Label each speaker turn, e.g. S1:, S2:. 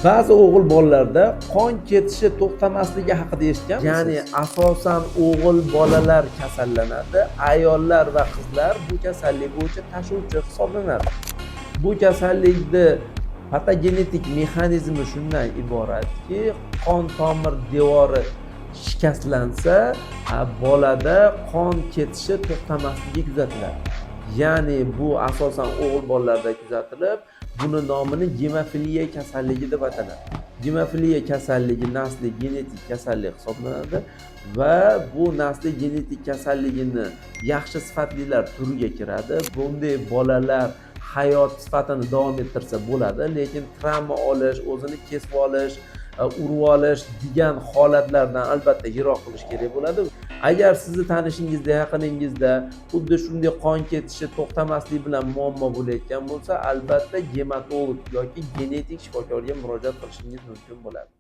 S1: Ba'zi o'g'il bolalarda qon ketishi to'xtamasligi haqida eshitganmisiz? Ya'ni asosan o'g'il bolalar kasallanadi, ayollar va qizlar bu kasallik bo'yicha tashuvchi hisoblanadi. Bu kasallikni patogenetik mexanizmi shundan iboratki, qon tomir devori shikastlansa, bolada qon ketishi to'xtamasligi kuzatiladi. Ya'ni bu asosan o'g'il bolalarda kuzatilib, buni nomini gemofiliya kasalligi deb ataladi. Gemofiliya kasalligi nasliy genetik kasallik hisoblanadi va bu nasliy genetik kasalligini yaxshi sifatlilar turiga kiradi. Bunday bolalar hayot sifatini davom ettirsa bo'ladi, lekin travma olish, o'zini kesib olish, urib olish degan holatlardan albatta yiroq qilish kerak bo'ladi. Agar sizni tanishingizda, yaqiningizda xuddi shunday qon ketishi to'xtamaslik bilan muammo bo'layotgan bo'lsa, albatta gematolog yoki genetik shifokorga murojaat qilishingiz mumkin bo'ladi.